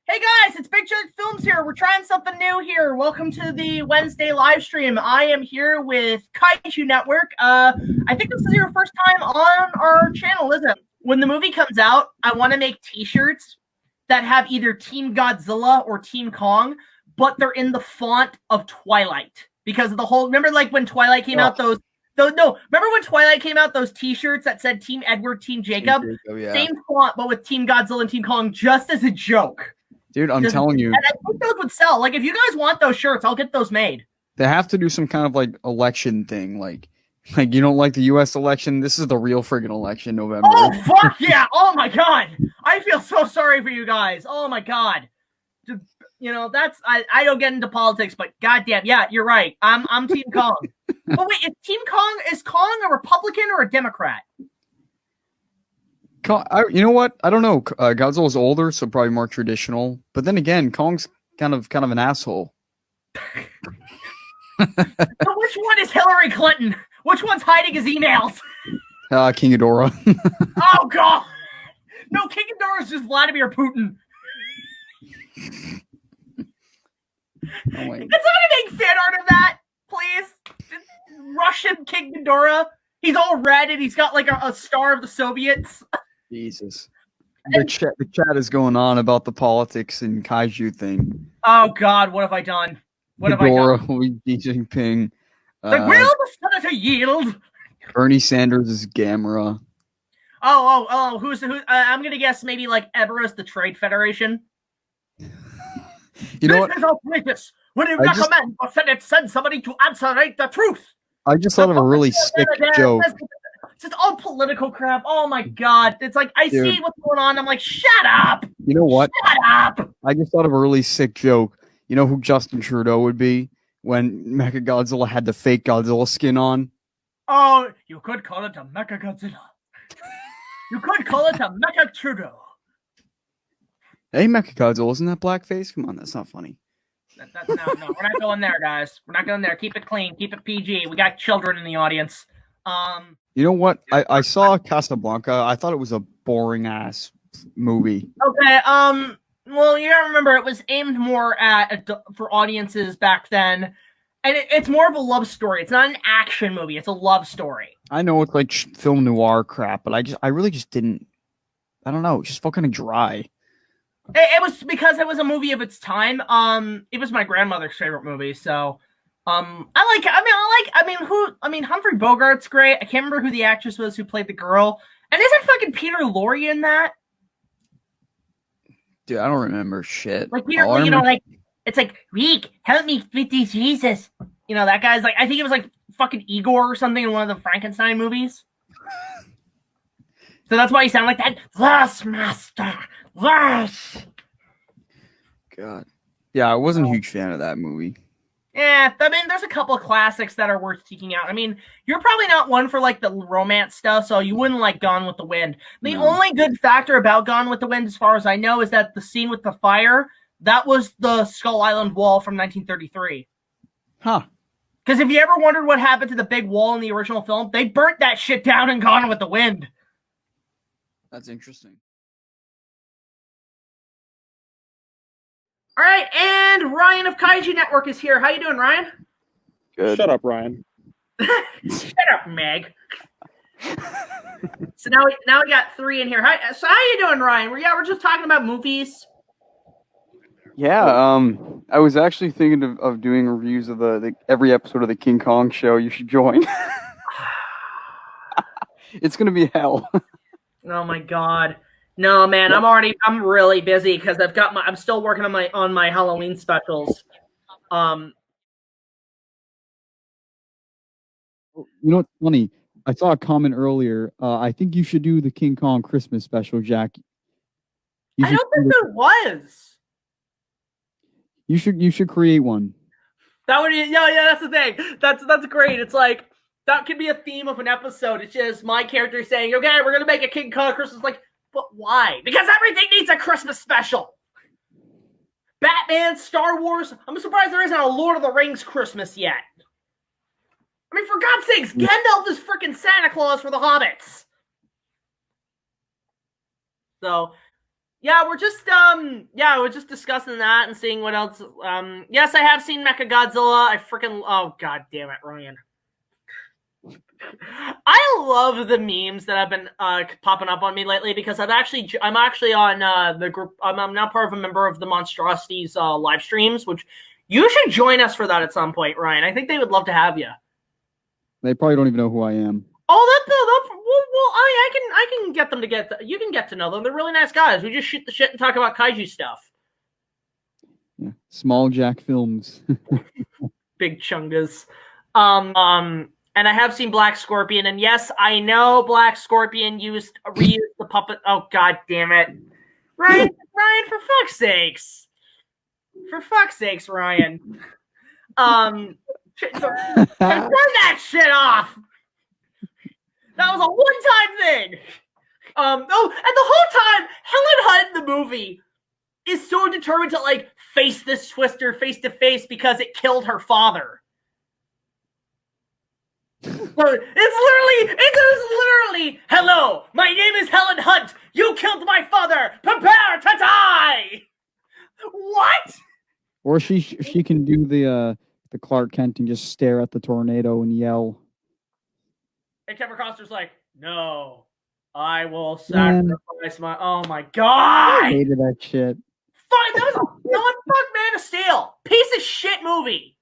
Hey guys, it's Big Jerk Films here. We're trying something new here. Welcome to the Wednesday live stream. I am here with Kaiju Network. I think this is your first time on our channel, isn't it? When the movie comes out, I want to make t-shirts that have either Team Godzilla or Team Kong, but they're in the font of Twilight. Because of the whole, remember like when Twilight came out, remember when Twilight came out, those t-shirts that said Team Edward, Team Jacob? Yeah. Same font, but with Team Godzilla and Team Kong, just as a joke. Dude, I'm telling you. And I think those would sell. Like, if you guys want those shirts, I'll get those made. They have to do some kind of, like, election thing. Like you don't like the U.S. election? This is the real friggin' election, November. Oh, fuck yeah! Oh, my God! I feel so sorry for you guys. Oh, my God. You know, that's... I don't get into politics, but goddamn, yeah, you're right. I'm Team Kong. But wait, is Kong a Republican or a Democrat? You know what? I don't know. Godzilla's older, so probably more traditional. But then again, Kong's kind of an asshole. So which one is Hillary Clinton? Which one's hiding his emails? King Ghidorah. Oh God! No, King Ghidorah is just Vladimir Putin. Oh, Can somebody make fan art of that, please? Russian King Ghidorah. He's all red and he's got like a star of the Soviets. Jesus. The chat is going on about the politics and kaiju thing. Oh God, what have I done? What have I done? Xi Jinping. Will the senator yield? Bernie Sanders is Gamera. Who's I'm gonna guess maybe like Everest, the Trade Federation. You know what? This is outrageous. When you recommend the Senate send somebody to answer the truth. I just thought of a really sick joke. It's just all political crap. Oh my God. It's like, I see what's going on. I'm like, shut up. You know what? Shut up. I just thought of a really sick joke. You know who Justin Trudeau would be when Mechagodzilla had the fake Godzilla skin on? Oh, you could call it a Mechagodzilla. You could call it a Mecha Trudeau. Hey, Mechagodzilla, isn't that blackface? Come on, that's not funny. No, we're not going there, guys. We're not going there. Keep it clean. Keep it PG. We got children in the audience. You know what? I saw Casablanca. I thought it was a boring ass movie. Okay. Well, you gotta remember it was aimed more for audiences back then, and it's more of a love story. It's not an action movie. It's a love story. I know it's like film noir crap, but I really just didn't. I don't know. It's just fucking dry. It was because it was a movie of its time. It was my grandmother's favorite movie, so Humphrey Bogart's great. I can't remember who the actress was who played the girl. And isn't fucking Peter Lorre in that? Dude, I don't remember shit. Like Peter, like it's like, Reek, help me with these Jesus. You know, that guy's like, I think it was like fucking Igor or something in one of the Frankenstein movies. So that's why he sounded like that. Yes, master. Yes. God. Yeah, I wasn't a huge fan of that movie. Yeah, I mean, there's a couple of classics that are worth seeking out. I mean, you're probably not one for, like, the romance stuff, so you wouldn't like Gone with the Wind. The only good factor about Gone with the Wind, as far as I know, is that the scene with the fire, that was the Skull Island Wall from 1933. Huh. Because if you ever wondered what happened to the big wall in the original film, they burnt that shit down in Gone with the Wind. That's interesting. All right, and Ryan of Kaiju Network is here. How you doing, Ryan? Good. Shut up, Ryan. Shut up, Meg. So now we got three in here. So how you doing, Ryan? We're just talking about movies. Yeah, I was actually thinking of doing reviews of every episode of the King Kong show. You should join. It's gonna be hell. Oh my God. No, man, I'm really busy because I'm still working on my Halloween specials. You know what's funny? I saw a comment earlier. I think you should do the King Kong Christmas special, Jack. I don't think there was. You should create one. That would that's the thing. That's great. It's like that could be a theme of an episode. It's just my character saying, "Okay, we're gonna make a King Kong Christmas." Like, but why? Because everything needs a Christmas special. Batman, Star Wars. I'm surprised there isn't a Lord of the Rings Christmas yet. I mean, for God's sakes, Gandalf is freaking Santa Claus for the hobbits. So, Yeah, we're just discussing that and seeing what else. Yes, I have seen Mechagodzilla. I freaking god damn it, Ryan. I love the memes that have been popping up on me lately because I'm actually on the group. I'm now part of a member of the Monstrosities live streams, which you should join us for that at some point, Ryan. I think they would love to have you. They probably don't even know who I am. Oh, I can get them to you can get to know them. They're really nice guys. We just shoot the shit and talk about kaiju stuff. Yeah, Small Jack Films. Big chungas. And I have seen Black Scorpion, and yes, I know Black Scorpion reused the puppet. Oh god damn it, Ryan! For fuck's sakes! Ryan. Turn that shit off. That was a one-time thing. And the whole time, Helen Hunt in the movie is so determined to like face this Twister face to face because it killed her father. So it is literally, hello, my name is Helen Hunt. You killed my father. Prepare to die. What? Or she can do the Clark Kent and just stare at the tornado and yell. And Kevin Costner's like, no, I will sacrifice my. Oh my god! I hated that shit. Fine, that was fuck Man of Steel. Piece of shit movie.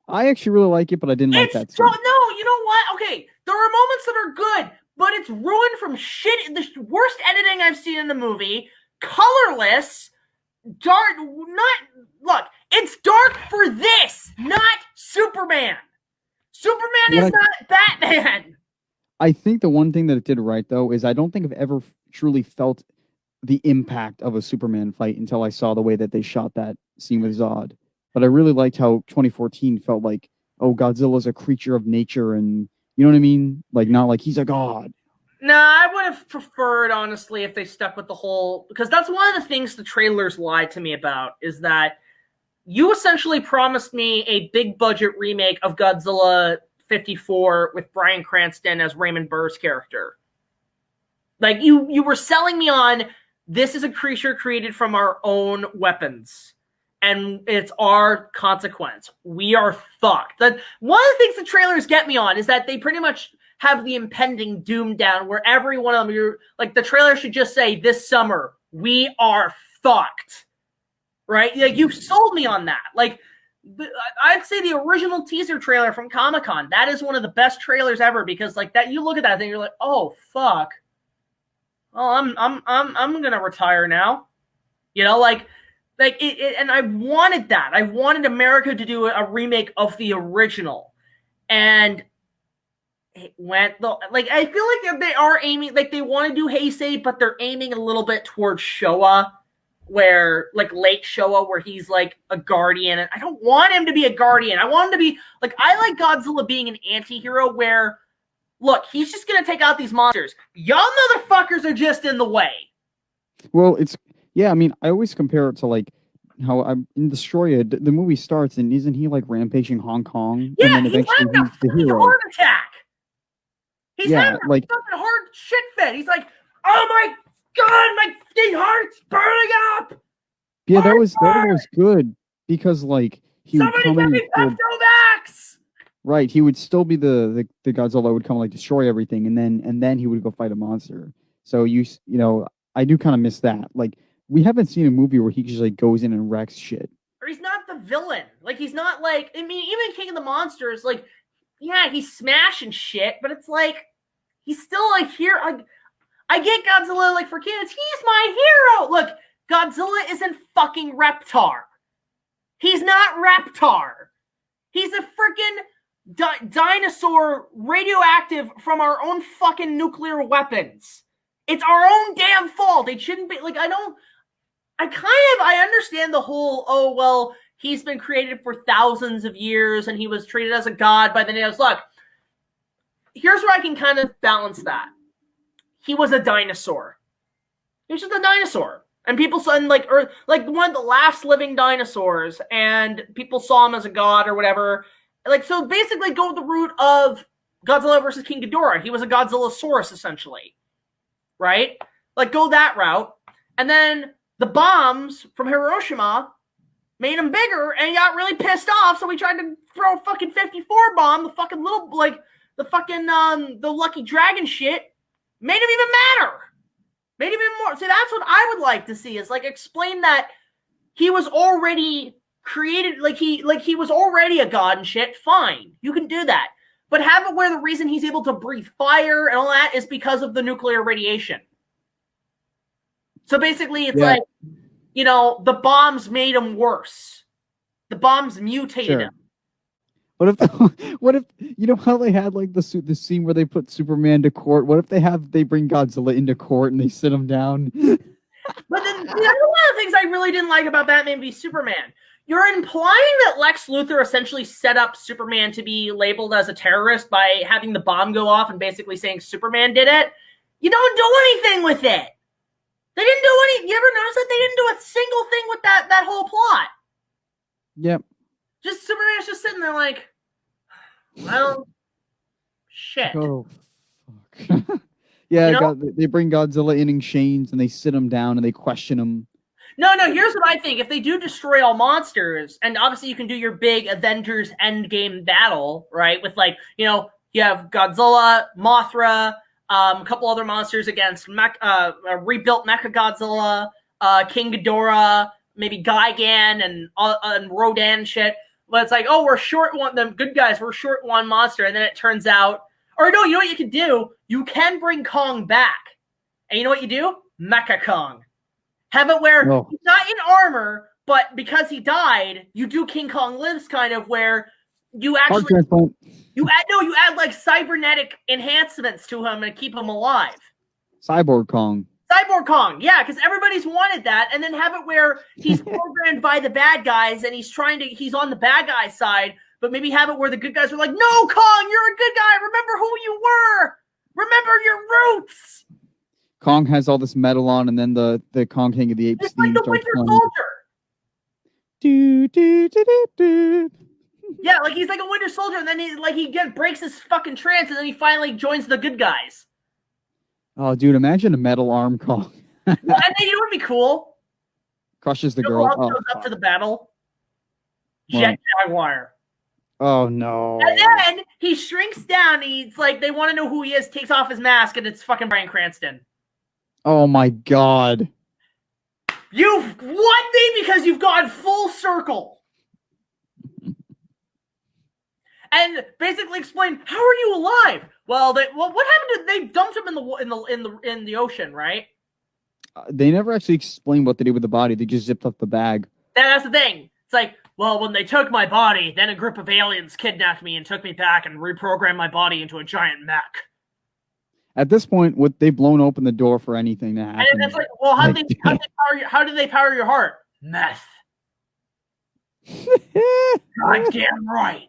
I actually really like it, but I didn't like that scene. No, you know what? Okay, there are moments that are good, but it's ruined from shit. The worst editing I've seen in the movie. Colorless, dark. Look. It's dark for this, not Superman. Superman is not Batman. I think the one thing that it did right, though, is I don't think I've ever truly felt the impact of a Superman fight until I saw the way that they shot that scene with Zod. But I really liked how 2014 felt like, oh, Godzilla's a creature of nature, and you know what I mean? Like, not like he's a god. Nah, I would have preferred, honestly, if they stuck with the whole... Because that's one of the things the trailers lied to me about, is that you essentially promised me a big-budget remake of Godzilla 54 with Bryan Cranston as Raymond Burr's character. Like, you were selling me on, this is a creature created from our own weapons. And it's our consequence. We are fucked. One of the things the trailers get me on is that they pretty much have the impending doom down where every one of them, the trailer should just say, this summer, we are fucked. Right? Like, you sold me on that. Like, I'd say the original teaser trailer from Comic-Con, that is one of the best trailers ever because, like, that you look at that thing, you're like, oh, fuck. Oh, I'm gonna retire now. You know, and I wanted that. I wanted America to do a remake of the original. And it went, I feel like they are aiming, like, they want to do Heisei, but they're aiming a little bit towards Showa. Where, like, late Showa, where he's, like, a guardian. And I don't want him to be a guardian. I want him to be, like, I like Godzilla being an anti-hero where, look, he's just going to take out these monsters. Y'all motherfuckers are just in the way. Well, I mean, I always compare it to, like, how I'm in Destroyer, the movie starts, and isn't he, like, rampaging Hong Kong? Yeah, and then eventually he's the hero. Heart attack. He's having a fucking hard shit fit. He's like, oh my God, my fucking heart's burning up. Yeah, that was good because like he would come in. Right, he would still be the Godzilla would come like destroy everything, and then he would go fight a monster. So you know, I do kind of miss that. Like we haven't seen a movie where he just like goes in and wrecks shit. Or he's not the villain. Like he's not like I mean, even King of the Monsters, like yeah, he's smashing shit, but it's like he's still like here. I get Godzilla, like, for kids. He's my hero. Look, Godzilla isn't fucking Reptar. He's not Reptar. He's a freaking dinosaur radioactive from our own fucking nuclear weapons. It's our own damn fault. It shouldn't be, like, I understand the whole, oh, well, he's been created for thousands of years and he was treated as a god by the natives. Look, here's where I can kind of balance that. He was a dinosaur. He was just a dinosaur. And people saw him like one of the last living dinosaurs, and people saw him as a god or whatever. Like, so basically go the route of Godzilla versus King Ghidorah. He was a Godzillasaurus, essentially. Right? Like, go that route. And then the bombs from Hiroshima made him bigger, and he got really pissed off, so he tried to throw a fucking 54 bomb, the fucking little, like, the fucking, the Lucky Dragon shit, made him even madder. Made him even more. See, that's what I would like to see, is, like, explain that he was already created, like he was already a god and shit, fine. You can do that. But have it where the reason he's able to breathe fire and all that is because of the nuclear radiation. So basically, it's like, you know, the bombs made him worse. The bombs mutated him. What if you know how they had like the scene where they put Superman to court? What if they bring Godzilla into court and they sit him down? But then, you know, one of the things I really didn't like about Batman v Superman, you're implying that Lex Luthor essentially set up Superman to be labeled as a terrorist by having the bomb go off and basically saying Superman did it. You don't do anything with it. They didn't do any. You ever notice that they didn't do a single thing with that whole plot? Yep. Just Superman's just sitting there like, well, shit. Oh, fuck. Yeah, you know? they bring Godzilla in chains and they sit him down and they question him. No, here's what I think. If they do destroy all monsters, and obviously you can do your big Avengers Endgame battle, right? With, like, you know, you have Godzilla, Mothra, a couple other monsters against rebuilt Mechagodzilla, King Ghidorah, maybe Gigan and Rodan shit. But it's like, oh, we're short one. The good guys, we're short one monster, and then it turns out, or no, you know what you can do? You can bring Kong back, and you know what you do? Mecha Kong. Have it where he's not in armor, but because he died, you do King Kong Lives kind of where you actually you add like cybernetic enhancements to him and keep him alive. Cyborg Kong. Cyborg Kong, yeah, because everybody's wanted that, and then have it where he's programmed by the bad guys and he's on the bad guy side, but maybe have it where the good guys are like, no, Kong, you're a good guy. Remember who you were. Remember your roots. Kong has all this metal on, and then the Kong King of the Apes. It's like the Winter Soldier. Yeah, like he's like a Winter Soldier, and then he breaks his fucking trance, and then he finally joins the good guys. Oh, dude, imagine a metal arm Kong. And then you know what would be cool? Crushes the girl. Shows up to the battle. Jet Jaguar. Oh no! And then he shrinks down. He's like, they want to know who he is. Takes off his mask, and it's fucking Bryan Cranston. Oh my god! You've won me because you've gone full circle. And basically explain, how are you alive? Well, what happened? They dumped him in the ocean, right? They never actually explained what they did with the body. They just zipped up the bag. That's the thing. It's like, well, when they took my body, then a group of aliens kidnapped me and took me back and reprogrammed my body into a giant mech. At this point, they've blown open the door for anything to happen. And it's like, well, how did they power your heart? Meth. Goddamn right.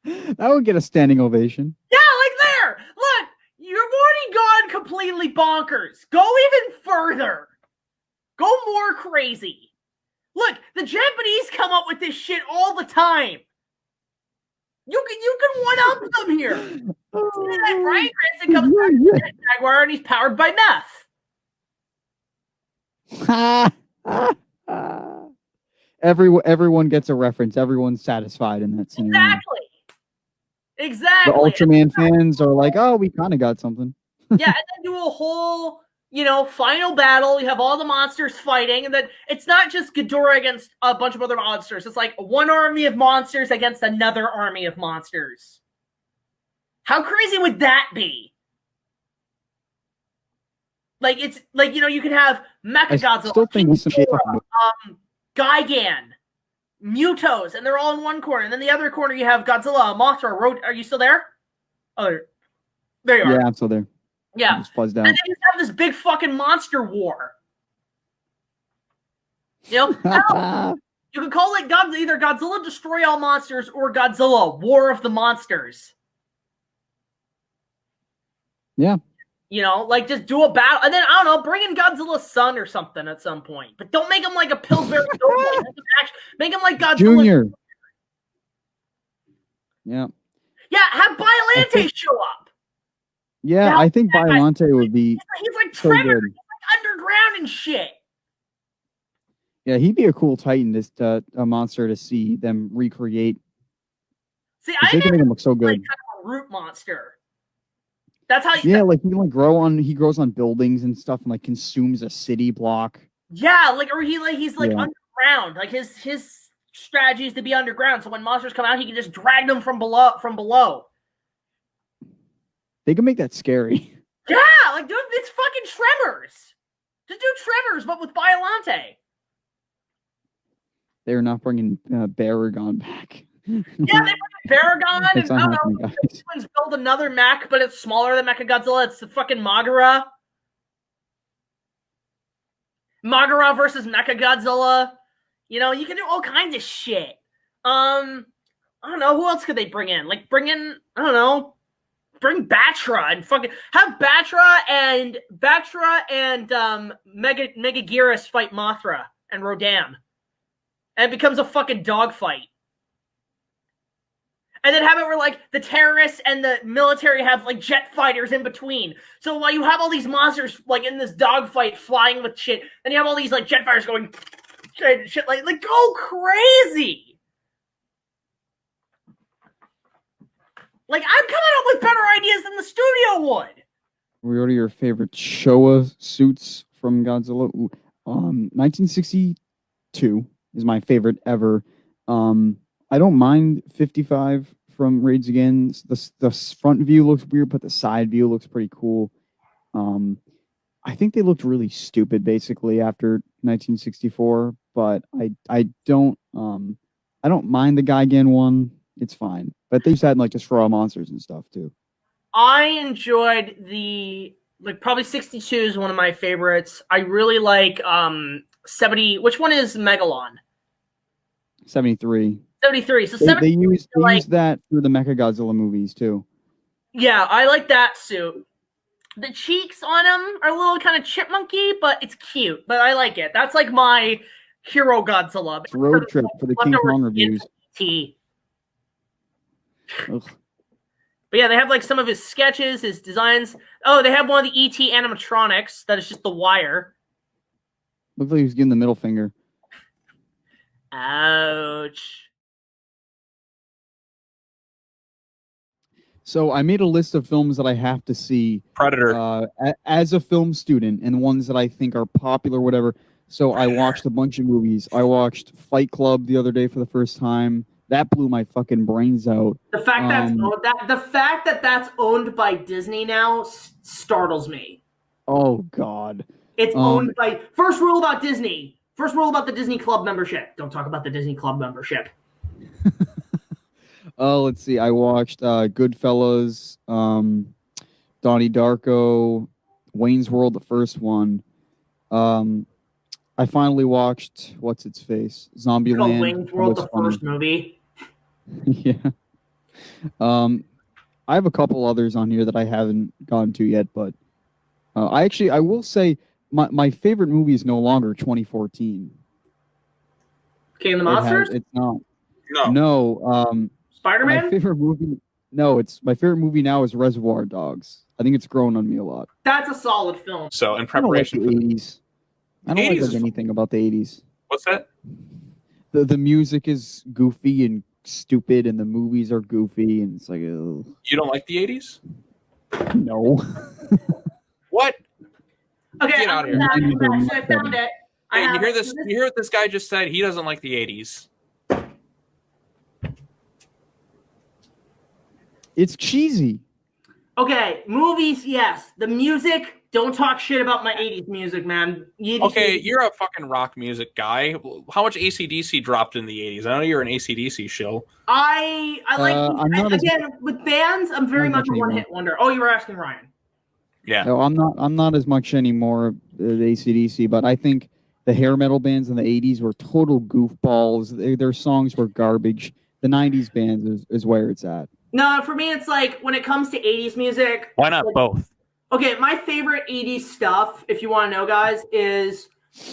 That would get a standing ovation. Yeah, like there. Look, you've already gone completely bonkers. Go even further. Go more crazy. Look, the Japanese come up with this shit all the time. You can one up them here. See that Bryan Cranston comes back to the Jaguar and he's powered by meth. Everyone gets a reference. Everyone's satisfied in that scene. Exactly. The Ultraman fans are like, oh, we kind of got something. Yeah, and then do a whole, final battle. You have all the monsters fighting, and then it's not just Ghidorah against a bunch of other monsters. It's like one army of monsters against another army of monsters. How crazy would that be? Like, it's like, you can have Mechagodzilla, Gigan, Mutos, and they're all in one corner. And then the other corner, you have Godzilla, Mothra, Are you still there? Oh, there you are. Yeah, I'm still there. Yeah. Just fuzzed out. And then you have this big fucking monster war. You can call it either Godzilla Destroy All Monsters or Godzilla War of the Monsters. Yeah. Just do a battle. And then, I don't know, bring in Godzilla's son or something at some point. But don't make him like a Pillsbury Doughboy. Make him like Godzilla Junior. Yeah. Yeah, have Biollante show up. Yeah, I think Biollante would be he's like so Tremor. good. He's like underground and shit. Yeah, he'd be a cool Titan, a monster to see them recreate. See, They can make him look so good. Like kind of a root monster. That's how. Like he can he grows on buildings and stuff, and like consumes a city block. Yeah, or he's underground. Like his strategy is to be underground, so when monsters come out, he can just drag them from below. They can make that scary. Yeah, like dude, it's fucking Tremors. Just do Tremors, but with Biollante. They're not bringing Baragon back. Yeah, they bring Baragon, and I don't know. Twins build another mech, but it's smaller than Mechagodzilla. It's the fucking Magara. Magara versus Mechagodzilla. You know, you can do all kinds of shit. I don't know, who else could they bring in? Like bring Batra and fucking have Batra and Megaguirus fight Mothra and Rodan. And it becomes a fucking dogfight. And then have it where, like, the terrorists and the military have, like, jet fighters in between. So while you have all these monsters, like, in this dogfight flying with shit, then you have all these, like, jet fighters going shit, like go crazy! Like, I'm coming up with better ideas than the studio would! What are your favorite Showa suits from Godzilla? 1962 is my favorite ever. I don't mind 55 from Raids Again. The front view looks weird, but the side view looks pretty cool. I think they looked really stupid basically after 1964, but I don't mind the Gigan one. It's fine, but they just had like Destroy Monsters and stuff too. I enjoyed probably 62 is one of my favorites. I really like 70. Which one is Megalon? 73. 73. So they used that through the Mechagodzilla movies too. Yeah, I like that suit. The cheeks on him are a little kind of chipmunky, but it's cute. But I like it. That's like my hero Godzilla. It's Road Trip for the King Kong reviews. But yeah, they have like some of his sketches, his designs. Oh, they have one of the ET animatronics that is just the wire. Looks like he was giving the middle finger. Ouch. So I made a list of films that I have to see. Predator. As a film student, and ones that I think are popular, whatever. So I watched a bunch of movies. I watched Fight Club the other day for the first time. That blew my fucking brains out. The fact that that's owned by Disney now startles me. Oh God. It's owned by. First rule about Disney. First rule about the Disney Club membership. Don't talk about the Disney Club membership. Let's see. I watched Goodfellas, Donnie Darko, Wayne's World, the first one. I finally watched What's Its Face, Zombieland. Wayne's World, the first movie. Yeah. I have a couple others on here that I haven't gotten to yet, but I will say my favorite movie is no longer 2014. King of the Monsters? It's not. No. Spider-Man? My favorite movie. No, my favorite movie now is Reservoir Dogs. I think it's grown on me a lot. That's a solid film. So in preparation for the 80s. I don't like anything about the 80s. What's that? The music is goofy and stupid, and the movies are goofy, and it's like, ugh. You don't like the 80s? No. What? Okay, get out of here. I found it. You hear this? You hear what this guy just said? He doesn't like the 80s. It's cheesy. Okay, movies, yes. The music, don't talk shit about my 80s music, man. Okay, you're a fucking rock music guy. How much AC/DC dropped in the 80s? I know you're an AC/DC shill. I like, again, with bands, I'm very much a one-hit wonder. Oh, you were asking Ryan. Yeah. No, I'm not as much anymore at AC/DC, but I think the hair metal bands in the 80s were total goofballs. Their songs were garbage. The 90s bands is where it's at. No, for me, it's like when it comes to 80s music. Why not both? Okay, my favorite 80s stuff, if you want to know, guys, is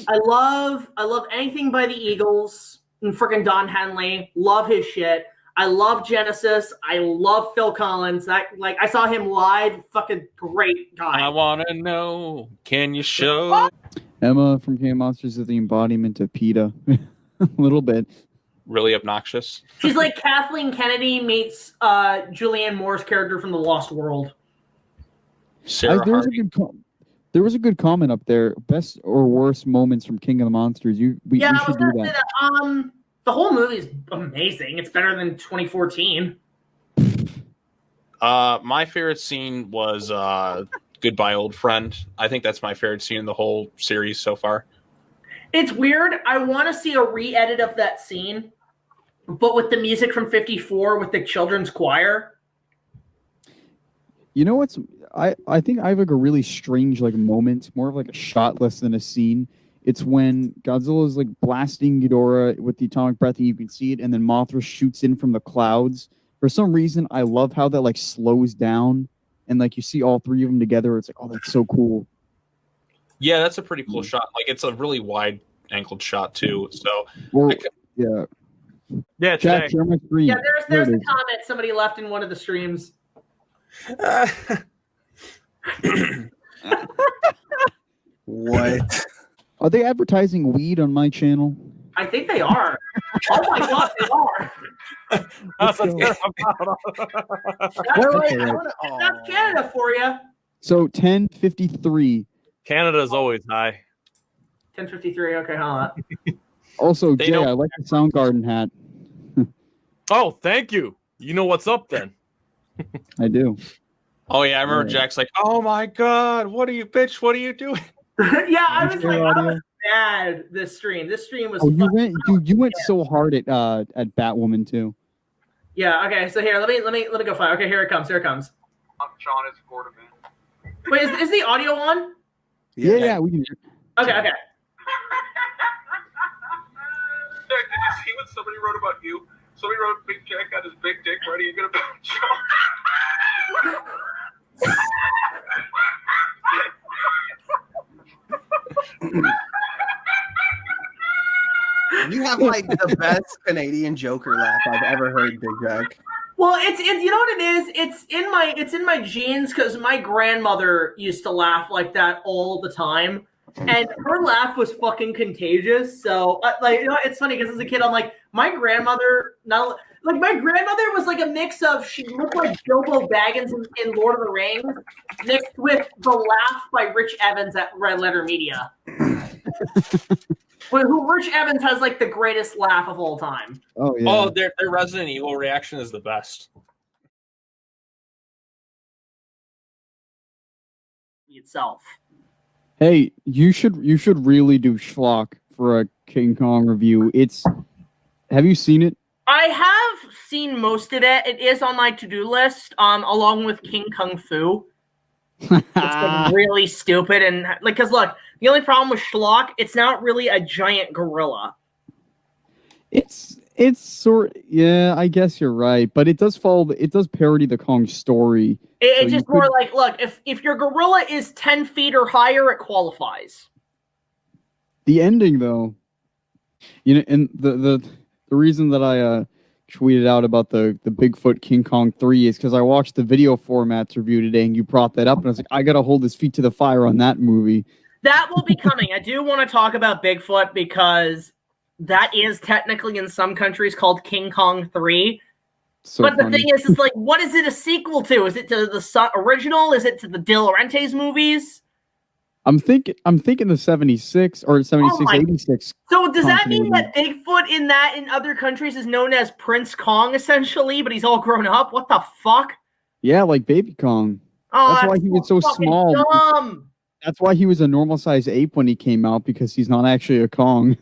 I love anything by the Eagles and freaking Don Henley. Love his shit. I love Genesis. I love Phil Collins. I saw him live. Fucking great guy. I want to know, can you show? Emma from King of Monsters is the embodiment of PETA. A little bit. Really obnoxious. She's like Kathleen Kennedy meets Julianne Moore's character from The Lost World. Sarah There was Hardy. there was a good comment up there. Best or worst moments from King of the Monsters. We I was should gonna do say that. that. The whole movie is amazing. It's better than 2014. My favorite scene was Goodbye Old Friend. I think that's my favorite scene in the whole series so far. It's weird. I want to see a re-edit of that scene, but with the music from 54 with the children's choir. You know what's I think I have like a really strange like moment, more of like a shot less than a scene. It's when Godzilla is like blasting Ghidorah with the atomic breath and you can see it, and then Mothra shoots in from the clouds. For some reason, I love how that like slows down and like you see all three of them together. It's like, oh, that's so cool. Yeah, that's a pretty cool shot. Like it's a really wide angled shot too. So Yeah. Yeah, Jack, share my screen. Yeah, there's There the it is. comment somebody left in one of the streams. What? Are they advertising weed on my channel? I think they are. Oh my god, they are. That's Let's go. That's Canada for you. So 10:53. Canada's always high. 10:53. Okay, hold on. Also, They Jay, don't- I like the Soundgarden hat. Oh, thank you. You know what's up then. I do. Oh yeah, I remember Yeah. Jack's like, "Oh my god, what are you, bitch? What are you doing?" Yeah, I was Share like, I audio. was mad this stream. This stream was Oh, you fucking- went so hard at Batwoman too. Yeah, okay, so here, let me go find. Okay, here it comes. Here it comes. Sean is Quarterman. Wait, is the audio on? Yeah, we can. Okay. Did you see what somebody wrote about you? Somebody wrote Big Jack got his big dick ready. You're gonna bounce Sean. You have like the best Canadian Joker laugh I've ever heard, Big Jack. Well, it's you know what it is? It's in my genes because my grandmother used to laugh like that all the time, and her laugh was fucking contagious. So, like, you know, it's funny because as a kid, I'm like, my grandmother was like a mix of she looked like Bilbo Baggins in Lord of the Rings, mixed with the laugh by Rich Evans at Red Letter Media. Who Rich Evans has like the greatest laugh of all time. Oh yeah. Oh, their Resident Evil reaction is the best. Itself. Hey, you should really do Schlock for a King Kong review. Have you seen it? I have seen most of it. It is on my to-do list, along with King Kung Fu. It's like really stupid and like, cause look, the only problem with Schlock, it's not really a giant gorilla. It's yeah, I guess you're right, but it does parody the Kong story. It's So just you more like, look, if your gorilla is 10 feet or higher, it qualifies. The ending though, you know, and the reason that I tweeted out about the Bigfoot King Kong 3 is because I watched the video formats review today and you brought that up and I was like, I gotta hold his feet to the fire on that movie. That will be coming. I do want to talk about Bigfoot because that is technically in some countries called King Kong 3. So but the funny. thing is like, what is it a sequel to? Is it to the original? Is it to the De Laurentiis movies? I'm thinking the 76 or 76, Oh my- 86. So does that mean Continuity. that Bigfoot in other countries is known as Prince Kong essentially, but he's all grown up? What the fuck? Yeah, like Baby Kong. Oh, That's why he was so fucking small. Dumb. That's why he was a normal size ape when he came out, because he's not actually a Kong.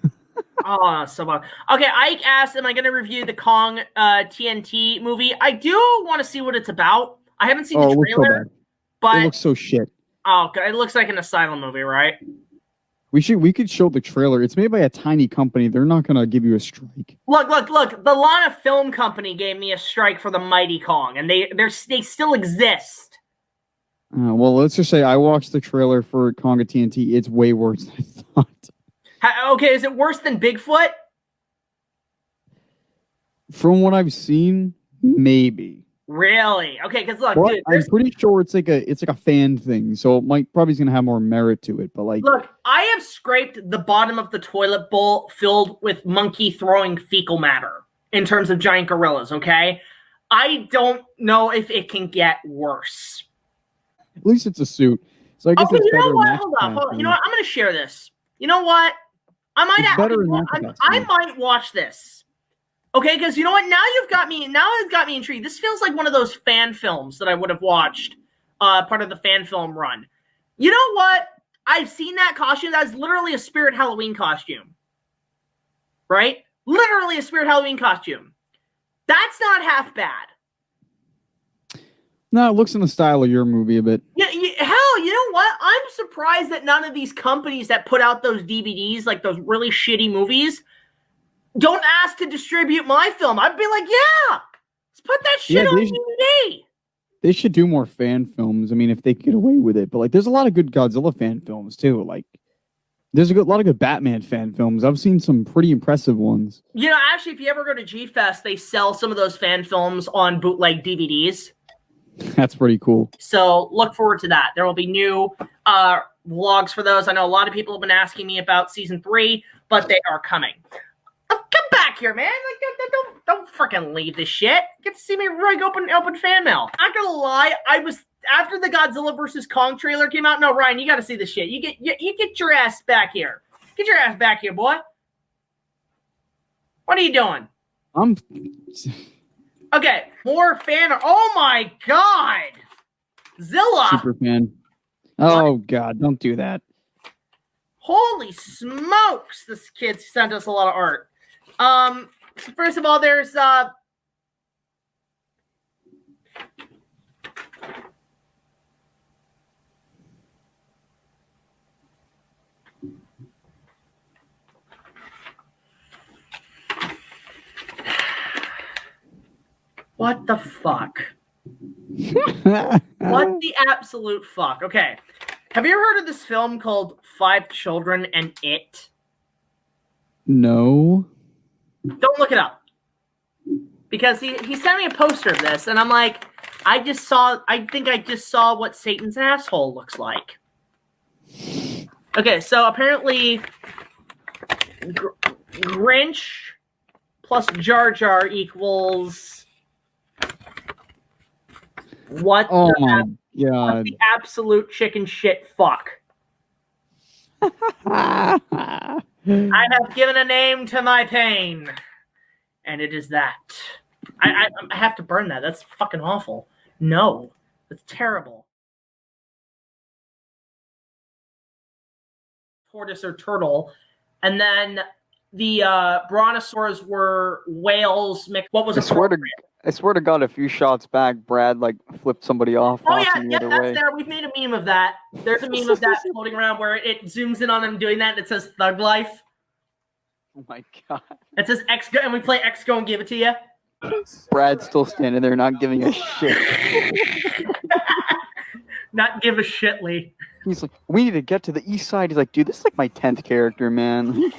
Oh, so bad. Okay, Ike asked, am I going to review the Kong TNT movie? I do want to see what it's about. I haven't seen Oh, the it looks so trailer, bad. It but looks so shit. okay, it looks like an asylum movie, right? We could show the trailer. It's made by a tiny company. They're not gonna give you a strike. Look! The Lana Film Company gave me a strike for the Mighty Kong, and they still exist. Well, let's just say I watched the trailer for Konga TNT. It's way worse than I thought. Okay, is it worse than Bigfoot? From what I've seen, maybe. Really? Okay, because look, But dude, I'm pretty sure it's like a fan thing, so it might probably gonna have more merit to it. But like, look, I have scraped the bottom of the toilet bowl filled with monkey throwing fecal matter in terms of giant gorillas, okay? I don't know if it can get worse. at least it's a suit, so I guess Okay, it's you better. know in what? that Hold on. capacity. You know what? I'm going to share this. You know what? I might It's better in that I capacity. might watch this. Okay, because you know what? Now it's got me intrigued. This feels like one of those fan films that I would have watched, part of the fan film run. You know what? I've seen that costume. That's literally a Spirit Halloween costume. Right? Literally a Spirit Halloween costume. That's not half bad. No, it looks in the style of your movie a bit. Yeah, hell, you know what? I'm surprised that none of these companies that put out those DVDs, like those really shitty movies, don't ask to distribute my film. I'd be like, yeah, let's put that shit on DVD. They should do more fan films. I mean, if they could get away with it. But like, there's a lot of good Godzilla fan films too. Like, there's a lot of good Batman fan films. I've seen some pretty impressive ones. You know, actually, if you ever go to G-Fest, they sell some of those fan films on bootleg DVDs. That's pretty cool. So look forward to that. There will be new vlogs for those. I know a lot of people have been asking me about season 3, but they are coming. Oh, come back here, man! Like, don't freaking leave this shit. Get to see me like open fan mail. Not gonna lie, I was after the Godzilla vs. Kong trailer came out. No, Ryan, you got to see this shit. You get your ass back here. Get your ass back here, boy. What are you doing? Okay, more fan. Oh my god, Zilla! Super fan. Oh god, don't do that. Holy smokes! This kid sent us a lot of art. So first of all, there's what the fuck? What the absolute fuck? Okay. Have you ever heard of this film called 5 Children and It? No. Don't look it up. Because he sent me a poster of this, and I'm like, I think I just saw what Satan's asshole looks like. Okay, so apparently Grinch plus Jar Jar equals what Oh the my what god. the absolute chicken shit fuck. I have given a name to my pain, and it is that. I have to burn that. That's fucking awful. No, that's terrible. Tortoise or turtle, and then the brontosaurs were whales mixed. What was I it? swear to God, a few shots back, Brad like flipped somebody off. Oh yeah, watching the yeah, other that's way. there. We've made a meme of that. There's a meme of that floating around where it zooms in on them doing that, and it says "Thug Life." Oh my God. It says X go, and we play X go and give it to you. Brad's still standing there, not giving a shit. Not give a shit, Lee. He's like, we need to get to the east side. He's like, dude, this is like my 10th character, man.